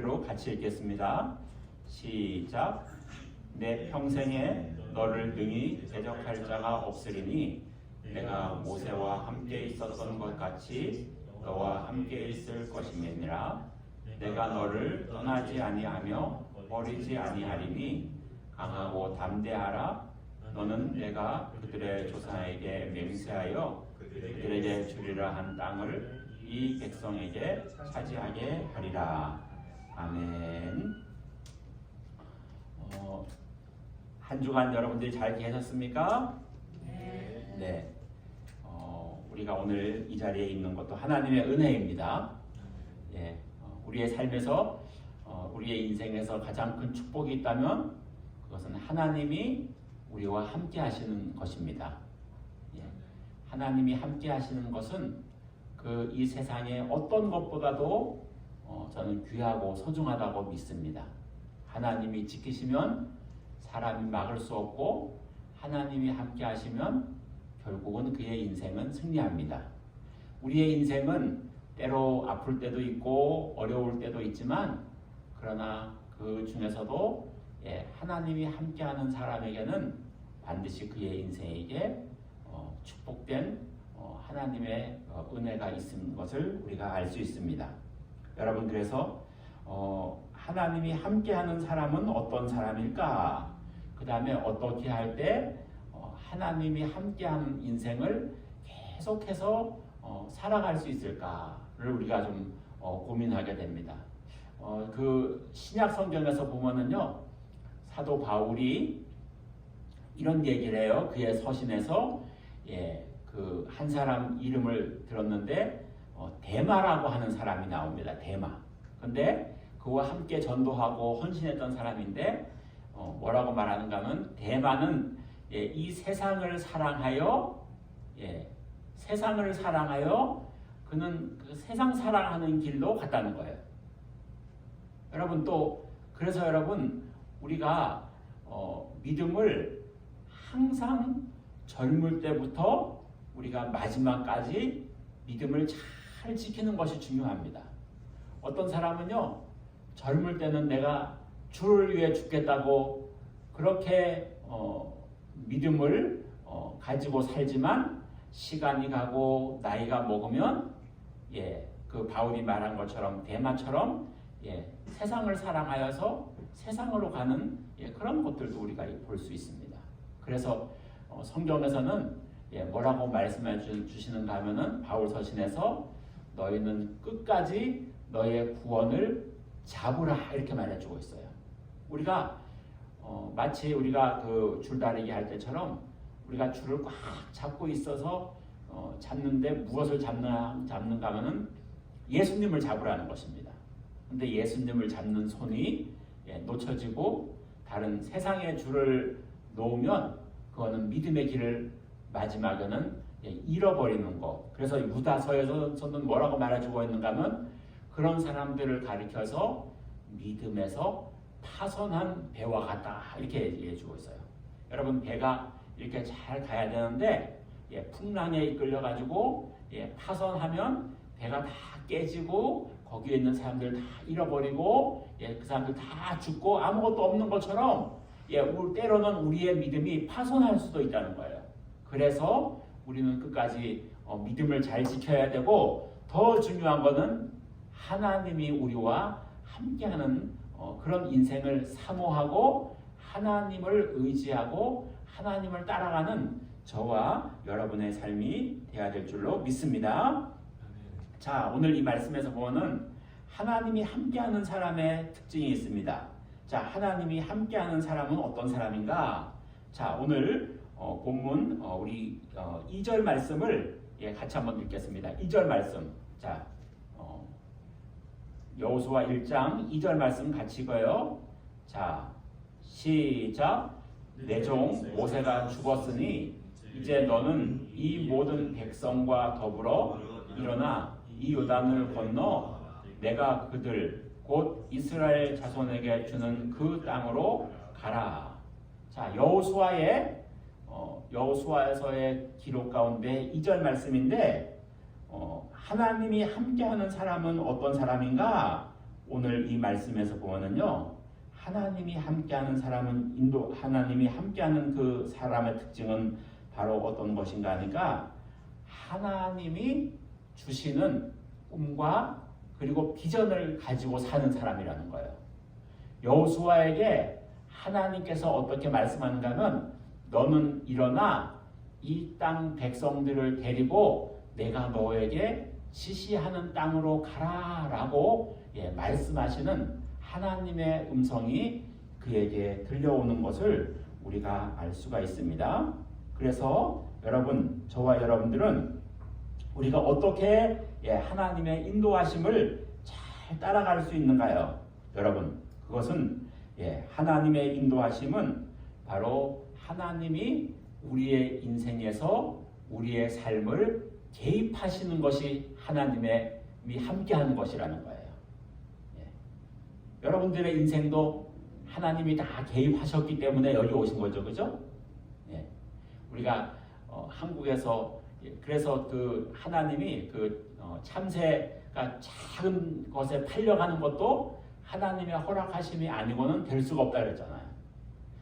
소리로 같이 읽겠습니다. 시작. 내 평생에 너를 능히 대적할 자가 없으리니 내가 모세와 함께 있었던 것 같이 너와 함께 있을 것임이니라. 내가 너를 떠나지 아니하며 버리지 아니하리니 강하고 담대하라. 너는 내가 그들의 조상에게 맹세하여 그들에게 주리라 한 땅을 이 백성에게 차지하게 하리라. 아멘. 한 주간 여러분들이 잘 계셨습니까? 네. 우리가 오늘 이 자리에 있는 것도 하나님의 은혜입니다. 예. 우리의 삶에서 우리의 인생에서 가장 큰 축복이 있다면 그것은 하나님이 우리와 함께 하시는 것입니다. 예. 하나님이 함께 하시는 것은 이 세상의 어떤 것보다도 저는 귀하고 소중하다고 믿습니다. 하나님이 지키시면 사람이 막을 수 없고 하나님이 함께 하시면 결국은 그의 인생은 승리합니다. 우리의 인생은 때로 아플 때도 있고 어려울 때도 있지만 그러나 그 중에서도 하나님이 함께하는 사람에게는 반드시 그의 인생에게 축복된 하나님의 은혜가 있는 것을 우리가 알 수 있습니다. 여러분, 그래서 하나님이 함께하는 사람은 어떤 사람일까? 그 다음에 어떻게 할 때 하나님이 함께하는 인생을 계속해서 살아갈 수 있을까를 우리가 좀 고민하게 됩니다. 그 신약 성경에서 보면은요, 사도 바울이 이런 얘기를 해요. 그의 서신에서 그 한 사람 이름을 들었는데 데마라고 하는 사람이 나옵니다. 데마. 근데 그와 함께 전도하고 헌신했던 사람인데 뭐라고 말하는가 하면 데마는 이 세상을 사랑하여 세상을 사랑하여 그는 그 세상 사랑하는 길로 갔다는 거예요. 여러분, 또 그래서 여러분, 우리가 믿음을 항상 젊을 때부터 우리가 마지막까지 믿음을 잘 지키는 것이 중요합니다. 어떤 사람은요, 젊을 때는 내가 주를 위해 죽겠다고 그렇게 믿음을 가지고 살지만 시간이 가고 나이가 먹으면 그 바울이 말한 것처럼 데마처럼 세상을 사랑하여서 세상으로 가는 그런 것들도 우리가 볼 수 있습니다. 그래서 성경에서는 뭐라고 말씀해 주시는가 하면은 바울 서신에서 너희는 끝까지 너의 구원을 잡으라 이렇게 말해주고 있어요. 우리가 마치 우리가 그 줄다리기 할 때처럼 우리가 줄을 꽉 잡고 있어서 잡는데 무엇을 잡는가 하면은 예수님을 잡으라는 것입니다. 근데 예수님을 잡는 손이 놓쳐지고 다른 세상의 줄을 놓으면 그거는 믿음의 길을 마지막에는 잃어버리는 것. 그래서 유다서에서는 뭐라고 말해주고 있는가 하면 그런 사람들을 가리켜서 믿음에서 파손한 배와 같다 이렇게 얘기해주고 있어요. 여러분, 배가 이렇게 잘 가야 되는데 풍랑에 이끌려가지고 파손하면 배가 다 깨지고 거기에 있는 사람들 다 잃어버리고 그 사람들 다 죽고 아무것도 없는 것처럼 때로는 우리의 믿음이 파손할 수도 있다는 거예요. 그래서 우리는 끝까지 믿음을 잘 지켜야 되고 더 중요한 거는 하나님이 우리와 함께하는 그런 인생을 사모하고 하나님을 의지하고 하나님을 따라가는 저와 여러분의 삶이 되어야 될 줄로 믿습니다. 자, 오늘 이 말씀에서 보면은 하나님이 함께하는 사람의 특징이 있습니다. 자, 하나님이 함께하는 사람은 어떤 사람인가? 자, 오늘 본문 우리 2절 말씀을 같이 한번 읽겠습니다. 2절 말씀. 자, 여호수아 1장 2절 말씀 같이 읽어요. 자, 시작. 내 종 모세가 죽었으니 이제 너는 이 모든 백성과 더불어 일어나 이 요단을 건너 내가 그들 곧 이스라엘 자손에게 주는 그 땅으로 가라. 자, 여호수아에서의 기록 가운데 2절 말씀인데 하나님이 함께하는 사람은 어떤 사람인가? 오늘 이 말씀에서 보면은요, 하나님이 함께하는 사람은 하나님이 함께하는 그 사람의 특징은 바로 어떤 것인가 하니까 하나님이 주시는 꿈과 그리고 비전을 가지고 사는 사람이라는 거예요. 여호수아에게 하나님께서 어떻게 말씀하는가 하면 너는 일어나 이 땅 백성들을 데리고 내가 너에게 지시하는 땅으로 가라라고 말씀하시는 하나님의 음성이 그에게 들려오는 것을 우리가 알 수가 있습니다. 그래서 여러분, 저와 여러분들은 우리가 어떻게 하나님의 인도하심을 잘 따라갈 수 있는가요? 여러분, 그것은 하나님의 인도하심은 바로 하나님이 우리의 인생에서 우리의 삶을 개입하시는 것이 하나님의 함께하는 것이라는 거예요. 여러분들의 인생도 하나님이 다 개입하셨기 때문에 여기 오신 거죠, 그죠? 우리가 한국에서 그래서 그 하나님이 참새가 작은 것에 팔려가는 것도 하나님의 허락하심이 아니고는 될 수가 없다 그랬잖아요.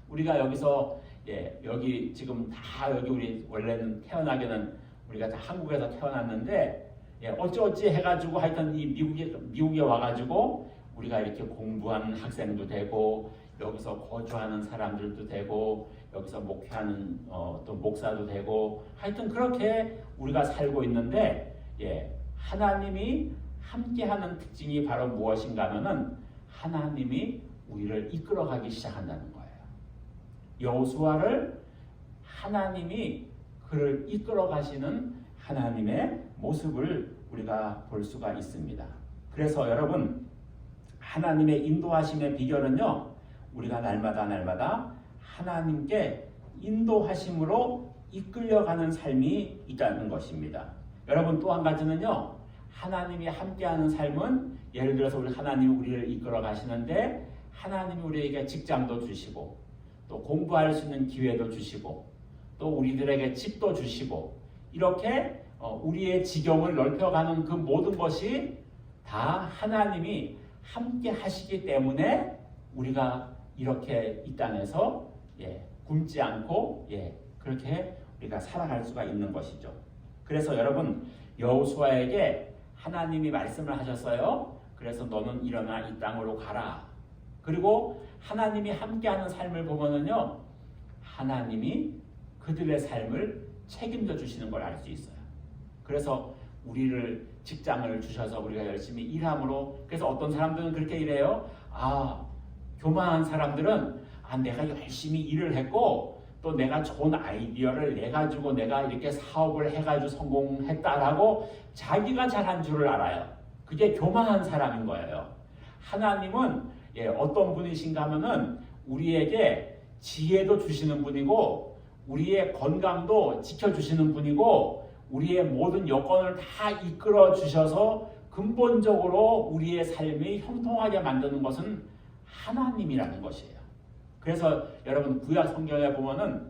우리가 여기서 여기 지금 다 여기 우리 원래는 태어나기는 우리가 다 한국에서 태어났는데 어찌어찌 해가지고 하여튼 이 미국에 와가지고 우리가 이렇게 공부하는 학생도 되고 여기서 거주하는 사람들도 되고 여기서 목회하는 또 목사도 되고 하여튼 그렇게 우리가 살고 있는데 하나님이 함께하는 특징이 바로 무엇인가 하면은 하나님이 우리를 이끌어가기 시작한다는 거예요. 여호수아를 하나님이 그를 이끌어가시는 하나님의 모습을 우리가 볼 수가 있습니다. 그래서 여러분, 하나님의 인도하심의 비결은요, 우리가 날마다 하나님께 인도하심으로 이끌려가는 삶이 있다는 것입니다. 여러분, 또 한 가지는요, 하나님이 함께하는 삶은 예를 들어서 하나님이 우리를 이끌어 가시는데 하나님이 우리에게 직장도 주시고 또 공부할 수 있는 기회도 주시고 또 우리들에게 집도 주시고 이렇게 우리의 지경을 넓혀가는 그 모든 것이 다 하나님이 함께 하시기 때문에 우리가 이렇게 이 땅에서 굶지 않고 그렇게 우리가 살아갈 수가 있는 것이죠. 그래서 여러분, 여호수아에게 하나님이 말씀을 하셨어요. 그래서 너는 일어나 이 땅으로 가라. 그리고 하나님이 함께하는 삶을 보면은요, 하나님이 그들의 삶을 책임져 주시는 걸 알 수 있어요. 그래서 우리를 직장을 주셔서 우리가 열심히 일함으로, 그래서 어떤 사람들은 그렇게 일해요. 교만한 사람들은 내가 열심히 일을 했고 또 내가 좋은 아이디어를 내가지고 내가 이렇게 사업을 해가지고 성공했다라고 자기가 잘한 줄을 알아요. 그게 교만한 사람인 거예요. 하나님은 어떤 분이신가 하면은 우리에게 지혜도 주시는 분이고 우리의 건강도 지켜주시는 분이고 우리의 모든 여건을 다 이끌어 주셔서 근본적으로 우리의 삶이 형통하게 만드는 것은 하나님이라는 것이에요. 그래서 여러분, 구약 성경에 보면은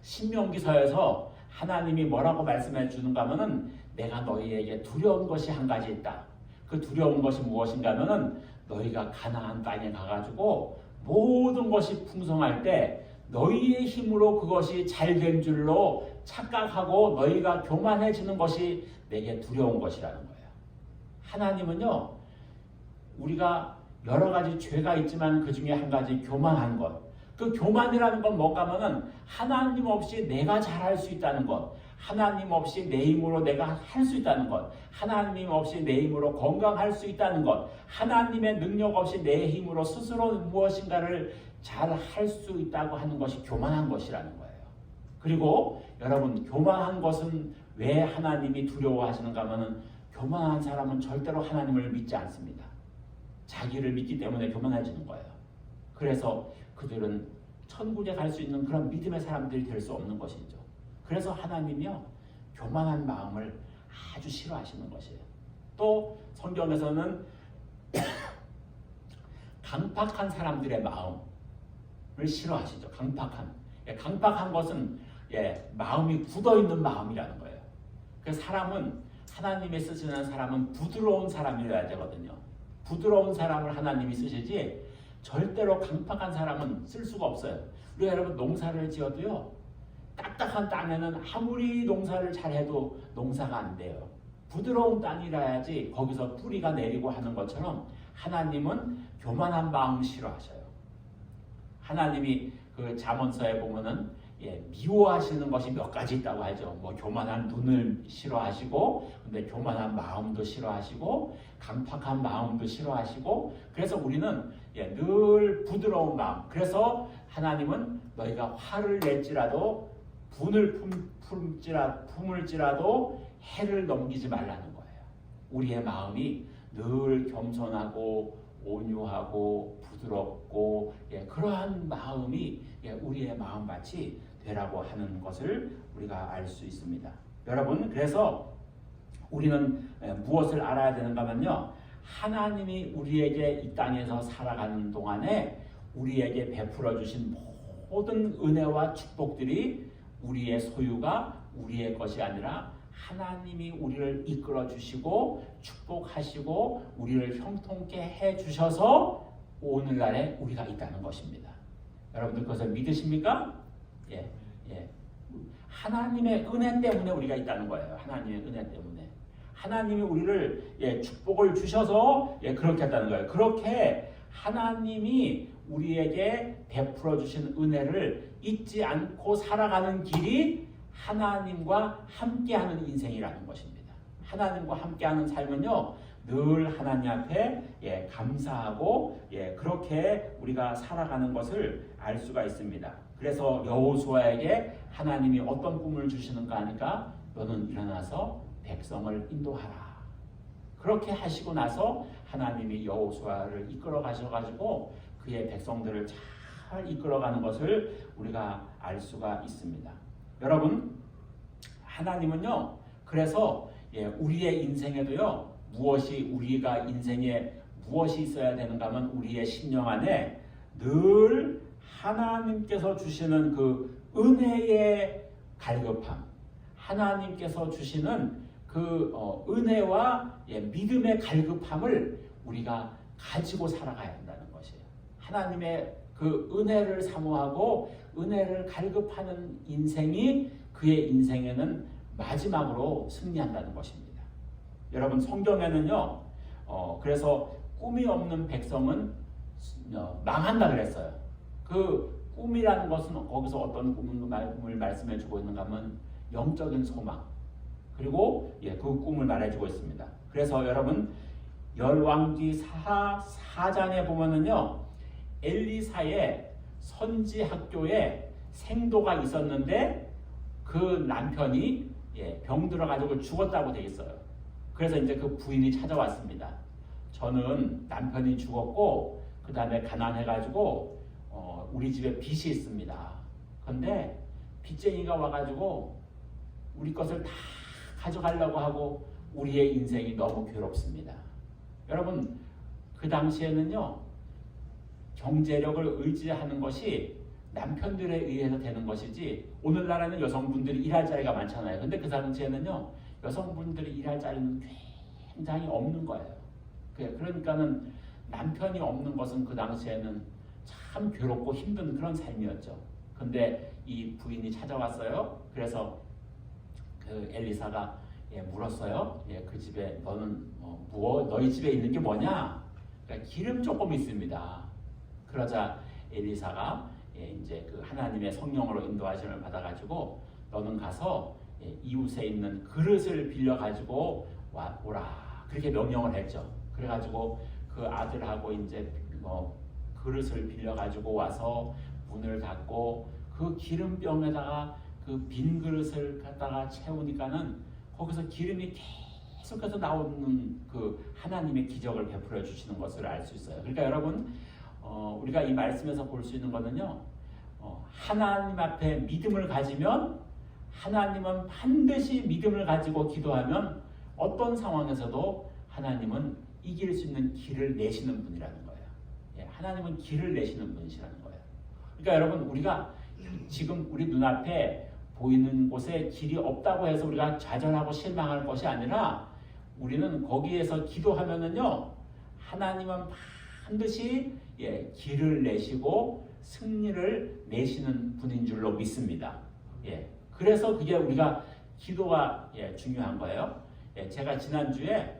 신명기서에서 하나님이 뭐라고 말씀해 주는가 하면은 내가 너희에게 두려운 것이 한 가지 있다. 그 두려운 것이 무엇인가 하면은 너희가 가나안 땅에 가가지고 모든 것이 풍성할 때 너희의 힘으로 그것이 잘된 줄로 착각하고 너희가 교만해지는 것이 내게 두려운 것이라는 거예요. 하나님은요, 우리가 여러 가지 죄가 있지만 그 중에 한 가지 교만한 것. 그 교만이라는 건 뭔가 하면은 하나님 없이 내가 잘할 수 있다는 것. 하나님 없이 내 힘으로 내가 할 수 있다는 것. 하나님 없이 내 힘으로 건강할 수 있다는 것. 하나님의 능력 없이 내 힘으로 스스로 무엇인가를 잘 할 수 있다고 하는 것이 교만한 것이라는 거예요. 그리고 여러분, 교만한 것은 왜 하나님이 두려워하시는가 하면은 교만한 사람은 절대로 하나님을 믿지 않습니다. 자기를 믿기 때문에 교만해지는 거예요. 그래서 그들은 천국에 갈 수 있는 그런 믿음의 사람들이 될 수 없는 것이죠. 그래서 하나님이요, 교만한 마음을 아주 싫어하시는 것이에요. 또 성경에서는 강팍한 사람들의 마음을 싫어하시죠. 강팍한 것은 마음이 굳어있는 마음이라는 거예요. 그래서 사람은, 하나님이 쓰시는 사람은 부드러운 사람이어야 되거든요. 부드러운 사람을 하나님이 쓰시지 절대로 강팍한 사람은 쓸 수가 없어요. 우리가 여러분 농사를 지어도요. 딱딱한 땅에는 아무리 농사를 잘해도 농사가 안 돼요. 부드러운 땅이라야지 거기서 뿌리가 내리고 하는 것처럼 하나님은 교만한 마음 싫어하셔요. 하나님이 그 잠언서에 보면은 미워하시는 것이 몇 가지 있다고 하죠. 뭐 교만한 눈을 싫어하시고, 근데 교만한 마음도 싫어하시고, 강팍한 마음도 싫어하시고, 그래서 우리는 늘 부드러운 마음. 그래서 하나님은 너희가 화를 낼지라도 분을 품을지라도 해를 넘기지 말라는 거예요. 우리의 마음이 늘 겸손하고 온유하고 부드럽고 그러한 마음이 우리의 마음같이 되라고 하는 것을 우리가 알 수 있습니다. 여러분, 그래서 우리는 무엇을 알아야 되는가 하면요. 하나님이 우리에게 이 땅에서 살아가는 동안에 우리에게 베풀어 주신 모든 은혜와 축복들이 우리의 소유가 우리의 것이 아니라 하나님이 우리를 이끌어 주시고 축복하시고 우리를 형통케 해 주셔서 오늘날에 우리가 있다는 것입니다. 여러분들 그것을 믿으십니까? 예. 하나님의 은혜 때문에 우리가 있다는 거예요. 하나님의 은혜 때문에. 하나님이 우리를 축복을 주셔서 그렇게 했다는 거예요. 그렇게 하나님이 우리에게 베풀어 주신 은혜를 잊지 않고 살아가는 길이 하나님과 함께하는 인생이라는 것입니다. 하나님과 함께하는 삶은요, 늘 하나님 앞에 감사하고 그렇게 우리가 살아가는 것을 알 수가 있습니다. 그래서 여호수아에게 하나님이 어떤 꿈을 주시는가 하니까 너는 일어나서 백성을 인도하라. 그렇게 하시고 나서 하나님이 여호수아를 이끌어 가셔가지고 그의 백성들을 잘 이끌어가는 것을 우리가 알 수가 있습니다. 여러분, 하나님은요, 그래서 우리의 인생에도요, 우리가 인생에 무엇이 있어야 되는가 하면 우리의 심령 안에 늘 하나님께서 주시는 그 은혜의 갈급함, 하나님께서 주시는 그 은혜와 믿음의 갈급함을 우리가 가지고 살아가야 한다는 것이에요. 하나님의 그 은혜를 사모하고 은혜를 갈급하는 인생이 그의 인생에는 마지막으로 승리한다는 것입니다. 여러분, 성경에는요, 그래서 꿈이 없는 백성은 망한다 그랬어요. 그 꿈이라는 것은 거기서 어떤 꿈을 말씀해 주고 있는가 하면 영적인 소망, 그리고 그 꿈을 말해주고 있습니다. 그래서 여러분, 열왕기 4장에 보면은요, 엘리사의 선지 학교에 생도가 있었는데 그 남편이 병들어 가지고 죽었다고 돼 있어요. 그래서 이제 그 부인이 찾아왔습니다. 저는 남편이 죽었고 그 다음에 가난해 가지고 우리 집에 빚이 있습니다. 그런데 빚쟁이가 와가지고 우리 것을 다 가져가려고 하고 우리의 인생이 너무 괴롭습니다. 여러분, 그 당시에는요, 경제력을 의지하는 것이 남편들에 의해서 되는 것이지, 오늘날에는 여성분들이 일할 자리가 많잖아요. 근데 그 당시에는요, 여성분들이 일할 자리는 굉장히 없는 거예요. 그러니까는 남편이 없는 것은 그 당시에는 참 괴롭고 힘든 그런 삶이었죠. 근데 이 부인이 찾아왔어요. 그래서 그 엘리사가 물었어요. 그 집에 너는 너희 집에 있는 게 뭐냐? 그러니까 기름 조금 있습니다. 그러자 엘리사가 이제 그 하나님의 성령으로 인도하심을 받아가지고 너는 가서 이웃에 있는 그릇을 빌려 가지고 오라, 그렇게 명령을 했죠. 그래가지고 그 아들하고 이제 그릇을 빌려 가지고 와서 문을 닫고 그 기름병에다가 그 빈 그릇을 갖다가 채우니까는 거기서 기름이 계속해서 나오는 그 하나님의 기적을 베풀어 주시는 것을 알 수 있어요. 그러니까 여러분, 우리가 이 말씀에서 볼 수 있는 것은요, 하나님 앞에 믿음을 가지면, 하나님은 반드시 믿음을 가지고 기도하면 어떤 상황에서도 하나님은 이길 수 있는 길을 내시는 분이라는 거예요. 하나님은 길을 내시는 분이시라는 거예요. 그러니까 여러분, 우리가 지금 우리 눈앞에 보이는 곳에 길이 없다고 해서 우리가 좌절하고 실망할 것이 아니라 우리는 거기에서 기도하면은요, 하나님은 반드시 길을 내시고 승리를 내시는 분인 줄로 믿습니다. 그래서 그게 우리가 기도가 중요한 거예요. 제가 지난주에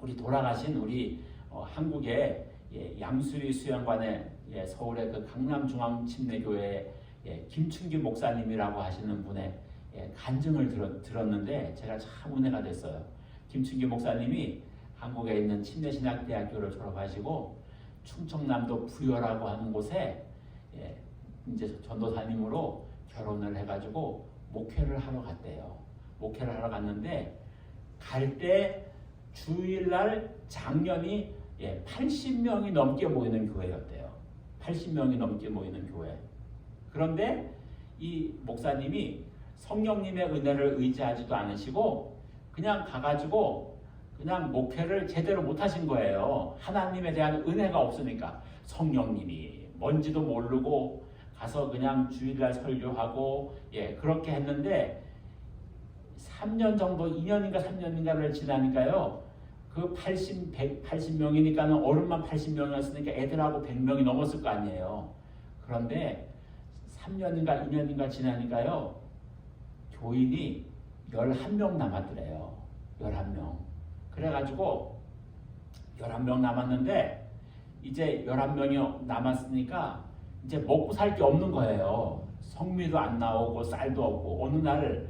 우리 돌아가신 우리 한국의 양수리 수양관의 서울의 그 강남중앙침례교회 김춘기 목사님이라고 하시는 분의 간증을 들었는데 제가 참 은혜가 됐어요. 김춘기 목사님이 한국에 있는 침례신학대학교를 졸업하시고 충청남도 부여라고 하는 곳에 이제 전도사님으로 결혼을 해가지고 목회를 하러 갔대요. 목회를 하러 갔는데 갈 때 주일날 장년이 80명이 넘게 모이는 교회였대요. 80명이 넘게 모이는 교회. 그런데 이 목사님이 성령님의 은혜를 의지하지도 않으시고 그냥 가가지고 그냥 목회를 제대로 못하신 거예요. 하나님에 대한 은혜가 없으니까. 성령님이 뭔지도 모르고 가서 그냥 주일날 설교하고 그렇게 했는데 3년 정도 2년인가 3년인가를 지나니까요. 그 180명이니까는 어른만 80명이었으니까 애들하고 100명이 넘었을 거 아니에요. 그런데 3년인가 2년인가 지나니까요. 교인이 11명 남았더래요. 11명. 그래가지고 11명 남았는데 이제 11명이 남았으니까 이제 먹고 살 게 없는 거예요. 성미도 안 나오고 쌀도 없고 어느 날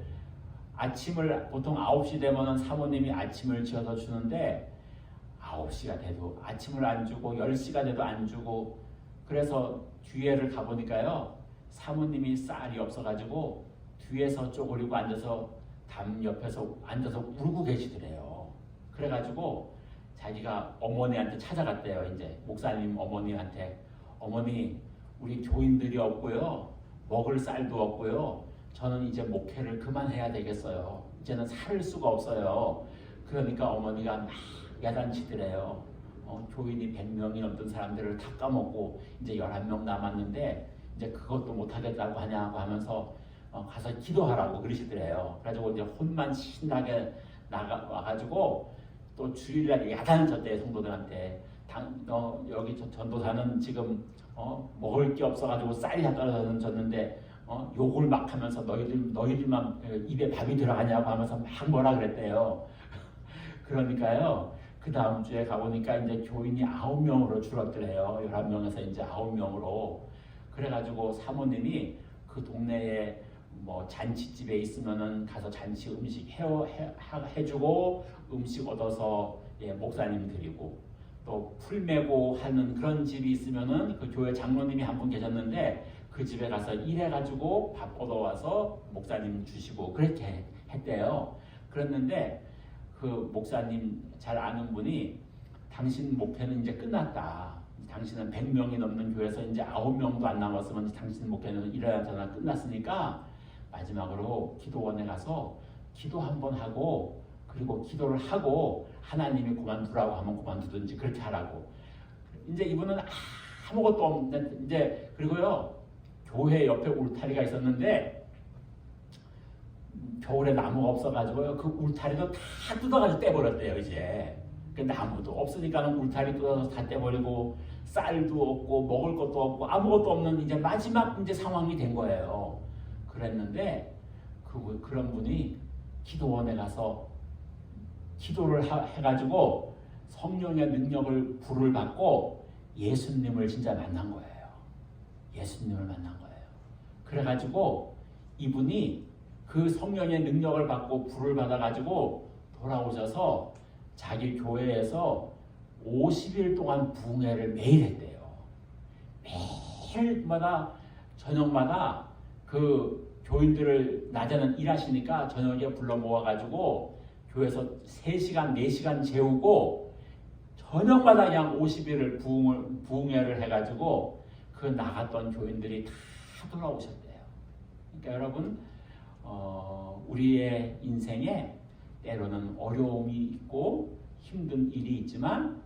아침을 보통 9시 되면은 사모님이 아침을 지어서 주는데 9시가 돼도 아침을 안 주고 10시가 돼도 안 주고 그래서 뒤에를 가보니까요. 사모님이 쌀이 없어가지고 뒤에서 쪼그리고 앉아서 담 옆에서 앉아서 울고 계시더래요. 그래가지고 자기가 어머니한테 찾아갔대요. 이제 목사님 어머니한테 어머니 우리 교인들이 없고요. 먹을 쌀도 없고요. 저는 이제 목회를 그만해야 되겠어요. 이제는 살 수가 없어요. 그러니까 어머니가 막 야단치더래요. 교인이 100명이 넘던 사람들을 다 까먹고 이제 11명 남았는데 이제 그것도 못하겠다고 하냐고 하면서 가서 기도하라고 그러시더래요. 그래가지고 이제 혼만 신나게 와가지고 또 주일날 야단을 쳤대요. 성도들한테. 여기 전도사는 지금 먹을 게 없어가지고 쌀이 다 떨어졌는데 욕을 막 하면서 너희들만 입에 밥이 들어가냐고 하면서 막 뭐라 그랬대요. 그러니까요. 그 다음 주에 가보니까 이제 교인이 9명으로 줄었더래요. 11명에서 이제 9명으로. 그래가지고 사모님이 그 동네에 뭐 잔치집에 있으면은 가서 잔치 음식 해주고 음식 얻어서 목사님 드리고 또 풀 메고 하는 그런 집이 있으면은 그 교회 장로님이 한 분 계셨는데 그 집에 가서 일해가지고 밥 얻어와서 목사님 주시고 그렇게 했대요. 그랬는데 그 목사님 잘 아는 분이 당신 목회는 이제 끝났다. 당신은 100명이 넘는 교회에서 이제 9명도 안 남았으면 당신 목회는 일어나잖아 끝났으니까 마지막으로 기도원에 가서 기도 한번 하고 그리고 기도를 하고 하나님이 그만두라고 하면 그만두든지 그렇게 하라고. 이제 이분은 아무것도 없는데 이제 그리고요 교회 옆에 울타리가 있었는데 겨울에 나무가 없어가지고요 그 울타리도 다 뜯어가지고 떼버렸대요. 이제 그 나무도 없으니까는 울타리 뜯어서 다 떼버리고 쌀도 없고 먹을 것도 없고 아무것도 없는 이제 마지막 이제 상황이 된 거예요. 그랬는데 그런 분이 기도원에 가서 기도를 해가지고 성령의 능력을 불을 받고 예수님을 진짜 만난 거예요. 예수님을 만난 거예요. 그래가지고 이분이 그 성령의 능력을 받고 불을 받아가지고 돌아오셔서 자기 교회에서 50일 동안 부흥회를 매일 했대요. 매일마다 저녁마다 그 교인들을 낮에는 일하시니까 저녁에 불러 모아가지고 교회에서 3시간, 4시간 재우고 저녁마다 그냥 50일을 부흥회를 해가지고 그 나갔던 교인들이 다 돌아오셨대요. 그러니까 여러분 우리의 인생에 때로는 어려움이 있고 힘든 일이 있지만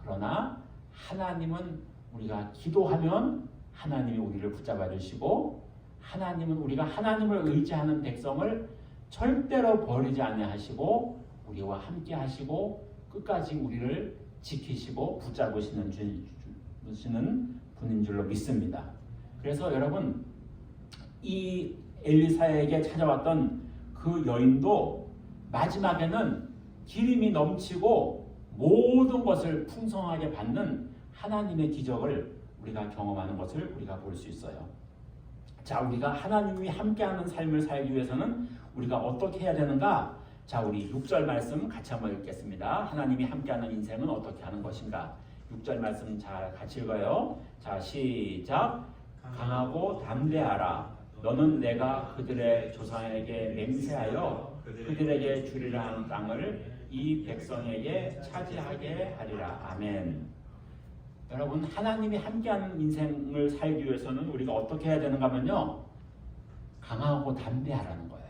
그러나 하나님은 우리가 기도하면 하나님이 우리를 붙잡아 주시고 하나님은 우리가 하나님을 의지하는 백성을 절대로 버리지 아니하시고 우리와 함께 하시고 끝까지 우리를 지키시고 붙잡으시는 분인 줄로 믿습니다. 그래서 여러분, 이 엘리사에게 찾아왔던 그 여인도 마지막에는 기름이 넘치고 모든 것을 풍성하게 받는 하나님의 기적을 우리가 경험하는 것을 우리가 볼 수 있어요. 자, 우리가 하나님이 함께하는 삶을 살기 위해서는 우리가 어떻게 해야 되는가? 자, 우리 6절 말씀 같이 한번 읽겠습니다. 하나님이 함께하는 인생은 어떻게 하는 것인가? 6절 말씀 잘 같이 읽어요. 자, 시작. 강하고 담대하라. 너는 내가 그들의 조상에게 맹세하여 그들에게 주리라 하는 땅을 이 백성에게 차지하게 하리라. 아멘. 여러분, 하나님이 함께하는 인생을 살기 위해서는 우리가 어떻게 해야 되는가 하면요, 강하고 담대하라는 거예요.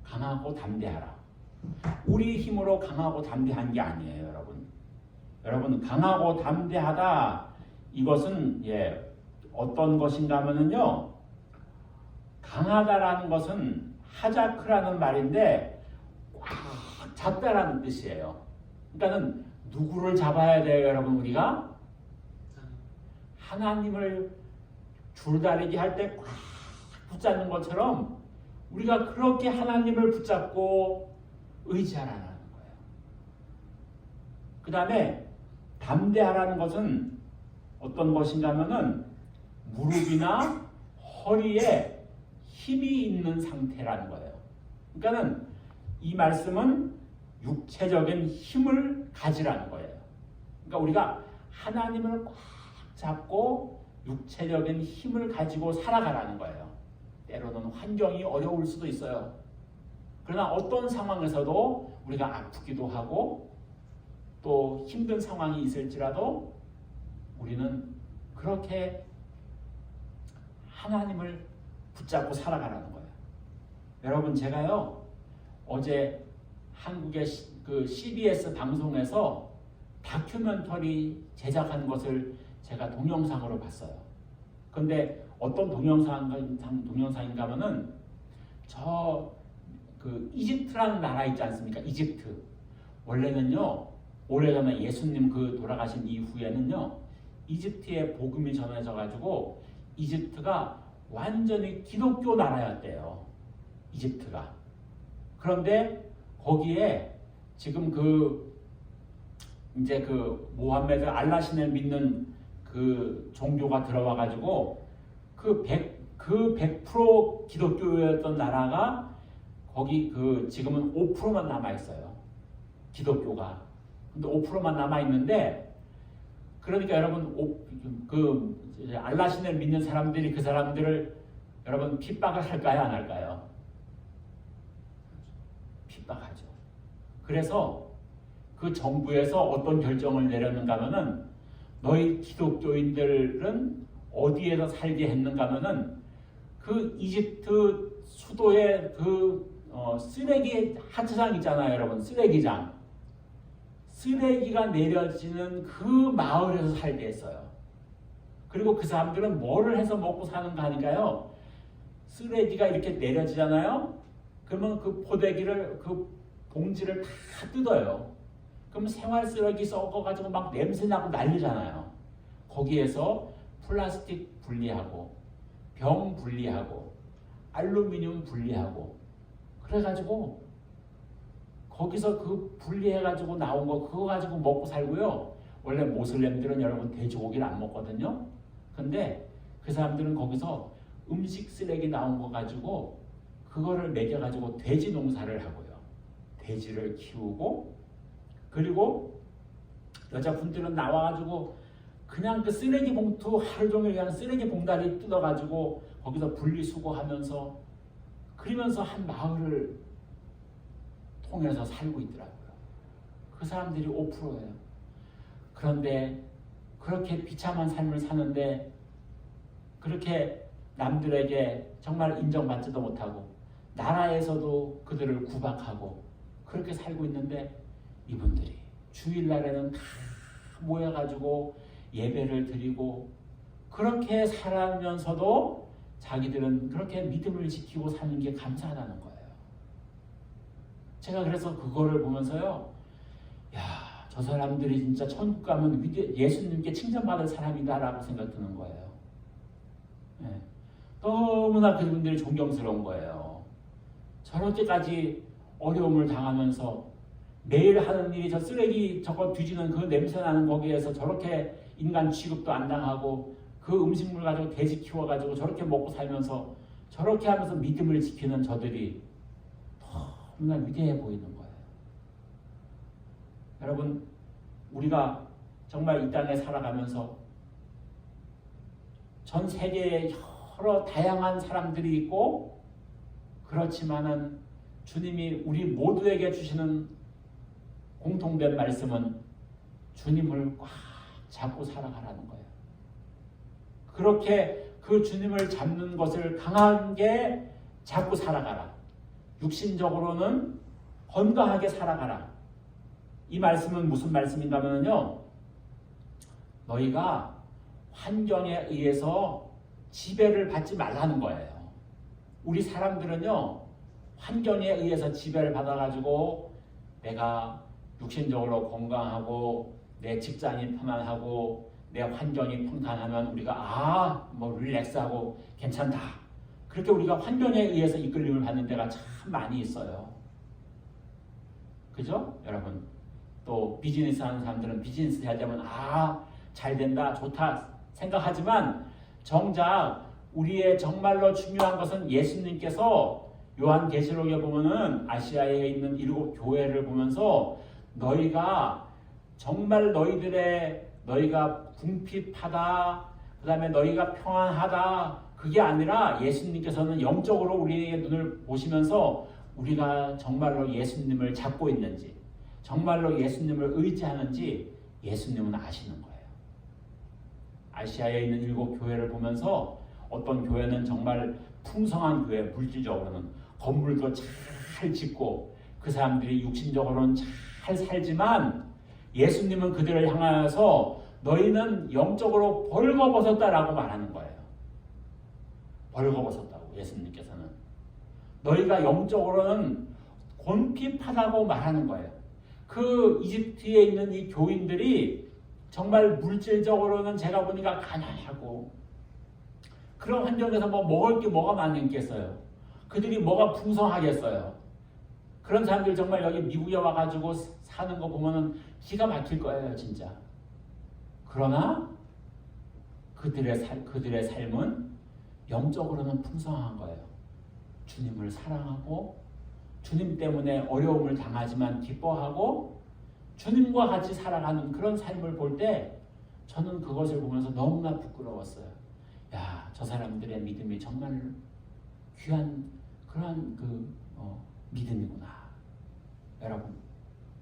강하고 담대하라. 우리 힘으로 강하고 담대한 게 아니에요, 여러분. 여러분, 강하고 담대하다, 이것은 어떤 것인가 하면요, 강하다라는 것은 하자크라는 말인데 꽉 잡다라는 뜻이에요. 그러니까는 누구를 잡아야 돼요, 여러분? 우리가 하나님을 줄다리기 할 때 꽉 붙잡는 것처럼 우리가 그렇게 하나님을 붙잡고 의지하라는 거예요. 그 다음에 담대하라는 것은 어떤 것인가 하면은 무릎이나 허리에 힘이 있는 상태라는 거예요. 그러니까는 이 말씀은 육체적인 힘을 가지라는 거예요. 그러니까 우리가 하나님을 꽉 잡고 육체적인 힘을 가지고 살아가라는 거예요. 때로는 환경이 어려울 수도 있어요. 그러나 어떤 상황에서도 우리가 아프기도 하고 또 힘든 상황이 있을지라도 우리는 그렇게 하나님을 붙잡고 살아가라는 거예요. 여러분, 제가요 어제 한국의 그 CBS 방송에서 다큐멘터리 제작한 것을 제가 동영상으로 봤어요. 근데 어떤 동영상인가 하면은 그 이집트라는 나라 있지 않습니까? 이집트. 원래는요, 오래전에 예수님 그 돌아가신 이후에는요, 이집트에 복음이 전해져 가지고 이집트가 완전히 기독교 나라였대요. 이집트가. 그런데 거기에 지금 이제 모함메드 알라신을 믿는 그 종교가 들어와 가지고 그 100% 기독교였던 나라가 거기 지금은 5%만 남아 있어요. 기독교가. 근데 5%만 남아 있는데, 그러니까 여러분 알라신을 믿는 사람들이 그 사람들을 여러분 핍박을 할까요, 안 할까요? 핍박하죠. 그래서 그 정부에서 어떤 결정을 내렸는가 하면은 너희 기독교인들은 어디에서 살게 했는가 하면은 그 이집트 수도의 쓰레기 하천장 있잖아요, 여러분. 쓰레기장. 쓰레기가 내려지는 그 마을에서 살게 했어요. 그리고 그 사람들은 뭐를 해서 먹고 사는가 하니까요, 쓰레기가 이렇게 내려지잖아요. 그러면 그 포대기를, 그 봉지를 다 뜯어요. 그럼 생활 쓰레기 썩어가지고 막 냄새나고 난리잖아요. 거기에서 플라스틱 분리하고 병 분리하고 알루미늄 분리하고 그래가지고 거기서 그 분리해가지고 나온 거 그거 가지고 먹고 살고요. 원래 모슬렘들은 여러분 돼지고기를 안 먹거든요. 근데 그 사람들은 거기서 음식 쓰레기 나온 거 가지고 그거를 먹여가지고 돼지 농사를 하고요. 돼지를 키우고, 그리고 여자분들은 나와가지고 그냥 그 쓰레기 봉투 하루 종일 그냥 쓰레기 봉다리 뜯어가지고 거기서 분리수거하면서 그러면서 한 마을을 통해서 살고 있더라고요. 그 사람들이 5%예요. 그런데 그렇게 비참한 삶을 사는데 그렇게 남들에게 정말 인정받지도 못하고 나라에서도 그들을 구박하고 그렇게 살고 있는데, 이분들이 주일날에는 다 모여가지고 예배를 드리고 그렇게 살면서도 자기들은 그렇게 믿음을 지키고 사는 게 감사하다는 거예요. 제가 그래서 그거를 보면서요, 야, 저 사람들이 진짜 천국 가면 예수님께 칭찬받을 사람이다라고 생각 드는 거예요. 예. 너무나 그분들이 존경스러운 거예요. 저렇게까지 어려움을 당하면서 매일 하는 일이 저 쓰레기 저거 뒤지는 그 냄새나는 거기에서 저렇게 인간 취급도 안 당하고 그 음식물 가지고 돼지 키워가지고 저렇게 먹고 살면서 저렇게 하면서 믿음을 지키는 저들이 너무나 위대해 보이는 거예요. 여러분, 우리가 정말 이 땅에 살아가면서 전 세계에 여러 다양한 사람들이 있고, 그렇지만은 주님이 우리 모두에게 주시는 공통된 말씀은 주님을 꽉 잡고 살아가라는 거예요. 그렇게 그 주님을 잡는 것을 강하게 잡고 살아가라. 육신적으로는 건강하게 살아가라. 이 말씀은 무슨 말씀인가 하면요, 너희가 환경에 의해서 지배를 받지 말라는 거예요. 우리 사람들은요, 환경에 의해서 지배를 받아가지고 내가 육신적으로 건강하고 내 직장이 편안하고 내 환경이 평탄하면 우리가 뭐 릴렉스하고 괜찮다. 그렇게 우리가 환경에 의해서 이끌림을 받는 데가 참 많이 있어요. 그죠? 여러분, 또 비즈니스 하는 사람들은 비즈니스 할 때면 잘 된다, 좋다 생각하지만 정작 우리의 정말로 중요한 것은 예수님께서 요한계시록에 보면은 아시아에 있는 7 교회를 보면서 너희가 정말 너희가 궁핍하다, 그 다음에 너희가 평안하다, 그게 아니라 예수님께서는 영적으로 우리의 눈을 보시면서 우리가 정말로 예수님을 잡고 있는지, 정말로 예수님을 의지하는지 예수님은 아시는 거예요. 아시아에 있는 7 교회를 보면서 어떤 교회는 정말 풍성한 교회, 물질적으로는 건물도 잘 짓고 그 사람들이 육신적으로는 잘 살지만 예수님은 그들을 향하여서 너희는 영적으로 벌거벗었다라고 말하는 거예요. 벌거벗었다고 예수님께서는. 너희가 영적으로는 곤핍하다고 말하는 거예요. 그 이집트에 있는 이 교인들이 정말 물질적으로는 제가 보니까 가난하고 그런 환경에서 먹을 게 뭐가 많이 있겠어요. 그들이 뭐가 풍성하겠어요. 그런 사람들 정말 여기 미국에 와가지고 사는 거 보면은 기가 막힐 거예요, 진짜. 그러나 그들의 삶은 영적으로는 풍성한 거예요. 주님을 사랑하고 주님 때문에 어려움을 당하지만 기뻐하고 주님과 같이 살아가는 그런 삶을 볼 때 저는 그것을 보면서 너무나 부끄러웠어요. 야, 저 사람들의 믿음이 정말 귀한 그런 믿음이구나. 여러분,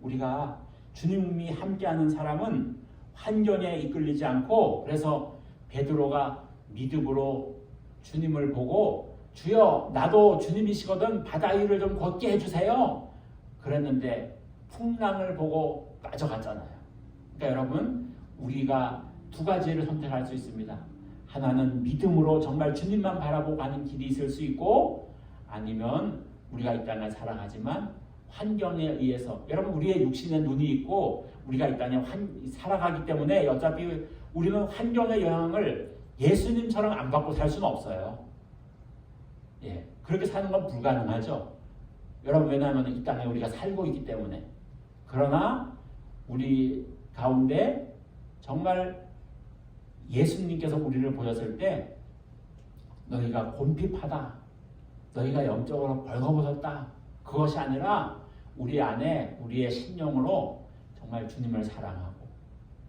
우리가 주님이 함께하는 사람은 환경에 이끌리지 않고, 그래서 베드로가 믿음으로 주님을 보고 주여 나도 주님이시거든 바다 위를 좀 걷게 해주세요. 그랬는데 풍랑을 보고 빠져갔잖아요. 그러니까 여러분, 우리가 2가지를 선택할 수 있습니다. 하나는 믿음으로 정말 주님만 바라보고 가는 길이 있을 수 있고, 아니면 우리가 이 땅을 살아가지만 환경에 의해서, 여러분 우리의 육신에 눈이 있고 우리가 이 땅에 살아가기 때문에 어차피 우리는 환경의 영향을 예수님처럼 안 받고 살 수는 없어요. 예, 그렇게 사는 건 불가능하죠. 여러분, 왜냐하면 이 땅에 우리가 살고 있기 때문에. 그러나 우리 가운데 정말 예수님께서 우리를 보셨을 때 너희가 곤핍하다, 너희가 영적으로 벌거벗었다, 그것이 아니라 우리 안에 우리의 심령으로 정말 주님을 사랑하고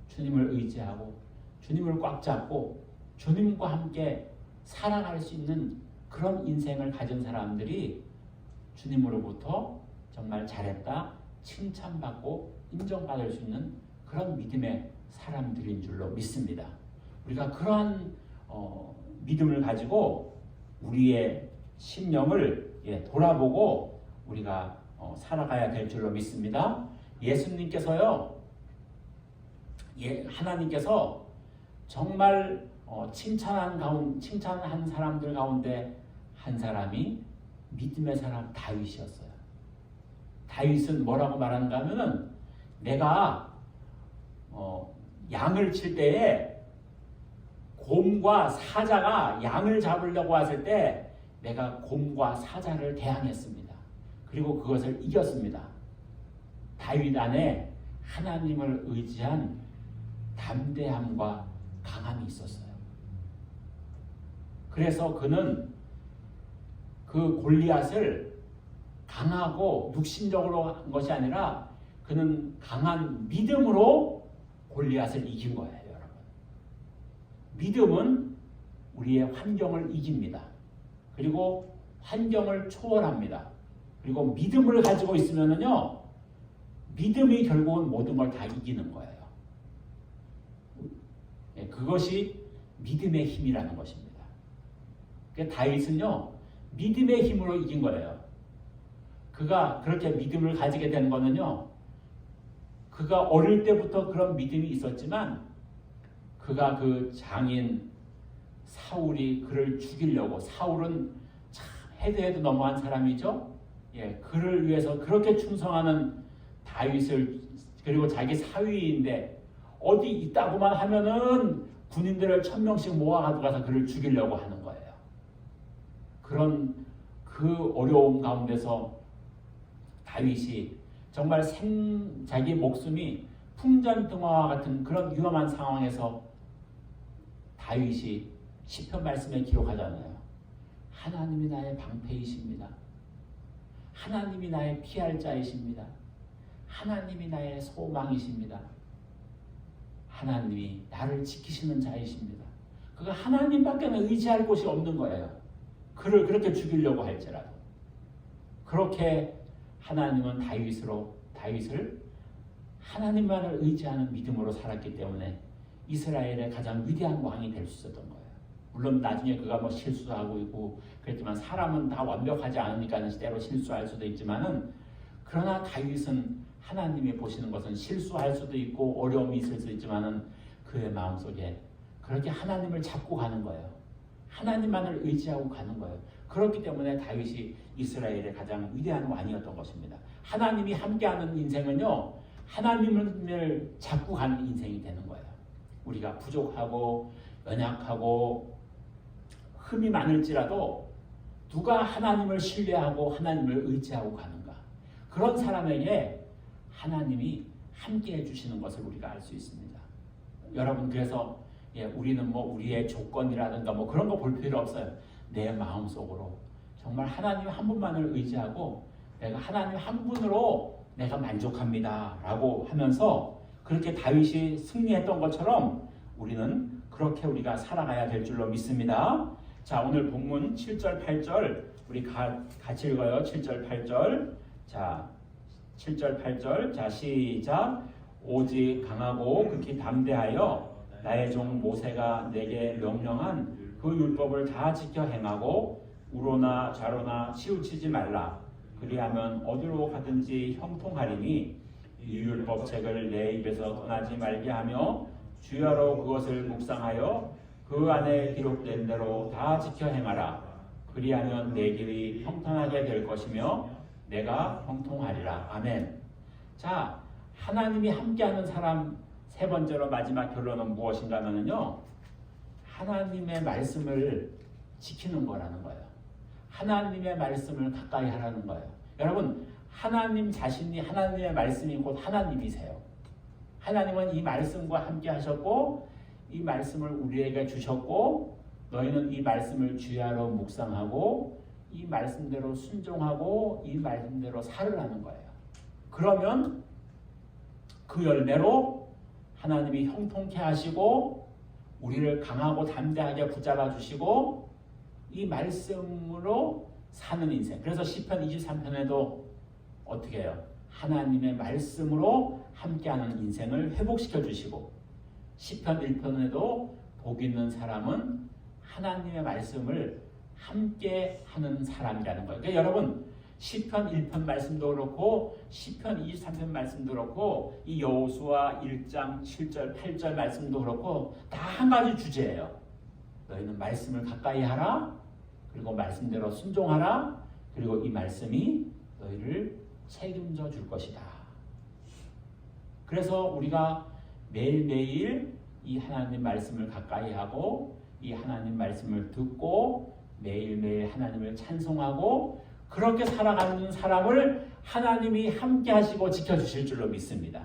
주님을 의지하고 주님을 꽉 잡고 주님과 함께 살아갈 수 있는 그런 인생을 가진 사람들이 주님으로부터 정말 잘했다, 칭찬받고 인정받을 수 있는 그런 믿음의 사람들인 줄로 믿습니다. 우리가 그러한 믿음을 가지고 우리의 심령을 돌아보고 우리가 살아가야 될 줄로 믿습니다. 예수님께서요, 하나님께서 정말 칭찬한 사람들 가운데 한 사람이 믿음의 사람 다윗이었어요. 다윗은 뭐라고 말하는가 하면은 내가 양을 칠 때에 곰과 사자가 양을 잡으려고 했을 때 내가 곰과 사자를 대항했습니다. 그리고 그것을 이겼습니다. 다윗 안에 하나님을 의지한 담대함과 강함이 있었어요. 그래서 그는 그 골리앗을 강하고 육신적으로 한 것이 아니라 그는 강한 믿음으로 골리앗을 이긴 거예요, 여러분. 믿음은 우리의 환경을 이깁니다. 그리고 환경을 초월합니다. 그리고 믿음을 가지고 있으면은요, 믿음이 결국은 모든 걸 다 이기는 거예요. 그것이 믿음의 힘이라는 것입니다. 다윗은요, 믿음의 힘으로 이긴 거예요. 그가 그렇게 믿음을 가지게 된 거는요, 그가 어릴 때부터 그런 믿음이 있었지만 그가 그 장인 사울이 그를 죽이려고, 사울은 참 해도 너무한 사람이죠. 그를 위해서 그렇게 충성하는 다윗을, 그리고 자기 사위인데 어디 있다고만 하면은 군인들을 1000명씩 모아 가져가서 그를 죽이려고 하는 거예요. 그런 그 어려움 가운데서 다윗이 정말 자기 목숨이 풍전등화와 같은 그런 위험한 상황에서 다윗이 시편 말씀에 기록하잖아요. 하나님이 나의 방패이십니다. 하나님이 나의 피할 자이십니다. 하나님이 나의 소망이십니다. 하나님이 나를 지키시는 자이십니다. 그가 하나님밖에 의지할 곳이 없는 거예요. 그를 그렇게 죽이려고 할지라도. 그렇게 하나님은 다윗을 하나님만을 의지하는 믿음으로 살았기 때문에 이스라엘의 가장 위대한 왕이 될 수 있었던 거예요. 물론 나중에 그가 실수하고 있고 그랬지만 사람은 다 완벽하지 않으니까 때로 실수할 수도 있지만은, 그러나 다윗은 하나님이 보시는 것은 실수할 수도 있고 어려움이 있을 수 있지만은 그의 마음속에 그렇게 하나님을 잡고 가는 거예요. 하나님만을 의지하고 가는 거예요. 그렇기 때문에 다윗이 이스라엘의 가장 위대한 왕이었던 것입니다. 하나님이 함께하는 인생은요, 하나님을 잡고 가는 인생이 되는 거예요. 우리가 부족하고 연약하고 흠이 많을지라도 누가 하나님을 신뢰하고 하나님을 의지하고 가는가, 그런 사람에게 하나님이 함께 해주시는 것을 우리가 알 수 있습니다. 여러분, 그래서 우리는 우리의 조건이라든가 그런 거 볼 필요 없어요. 내 마음속으로 정말 하나님 한 분만을 의지하고 내가 하나님 한 분으로 내가 만족합니다 라고 하면서 그렇게 다윗이 승리했던 것처럼 우리는 그렇게 우리가 살아가야 될 줄로 믿습니다. 자, 오늘 본문 7절 8절 우리 같이 읽어요. 7절 8절. 자, 7절 8절. 자, 시작. 오직 강하고 극히 담대하여 나의 종 모세가 내게 명령한 그 율법을 다 지켜 행하고 우로나 좌로나 치우치지 말라. 그리하면 어디로 가든지 형통하리니 이 율법책을 내 입에서 떠나지 말게 하며 주야로 그것을 묵상하여 그 안에 기록된 대로 다 지켜 행하라. 그리하면 내 길이 형통하게 될 것이며 내가 형통하리라. 아멘. 자, 하나님이 함께하는 사람 세 번째로 마지막 결론은 무엇인가 하면요, 하나님의 말씀을 지키는 거라는 거예요. 하나님의 말씀을 가까이 하라는 거예요. 여러분, 하나님 자신이 하나님의 말씀이 곧 하나님이세요. 하나님은 이 말씀과 함께 하셨고 이 말씀을 우리에게 주셨고 너희는 이 말씀을 주야로 묵상하고 이 말씀대로 순종하고 이 말씀대로 살으라는 거예요. 그러면 그 열매로 하나님이 형통케 하시고 우리를 강하고 담대하게 붙잡아 주시고 이 말씀으로 사는 인생. 그래서 시편 23편에도 어떻게 해요? 하나님의 말씀으로 함께하는 인생을 회복시켜 주시고 시편 1편에도 복 있는 사람은 하나님의 말씀을 함께하는 사람이라는 거예요. 그러니까 여러분, 시편 1편 말씀도 그렇고 시편 23편 말씀도 그렇고 이 여호수아 1장 7절 8절 말씀도 그렇고 다 한 가지 주제예요. 너희는 말씀을 가까이 하라. 그리고 말씀대로 순종하라. 그리고 이 말씀이 너희를 책임져 줄 것이다. 그래서 우리가 매일매일 이 하나님 말씀을 가까이 하고 이 하나님 말씀을 듣고 매일매일 하나님을 찬송하고 그렇게 살아가는 사람을 하나님이 함께 하시고 지켜주실 줄로 믿습니다.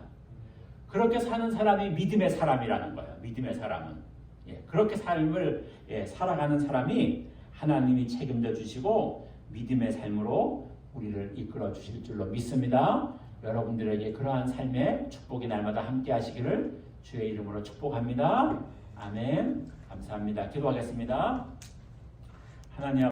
그렇게 사는 사람이 믿음의 사람이라는 거예요. 믿음의 사람은. 그렇게 삶을 살아가는 사람이 하나님이 책임져 주시고 믿음의 삶으로 우리를 이끌어 주실 줄로 믿습니다. 여러분들에게 그러한 삶의 축복이 날마다 함께 하시기를 주의 이름으로 축복합니다. 아멘. 감사합니다. 기도하겠습니다. 하나님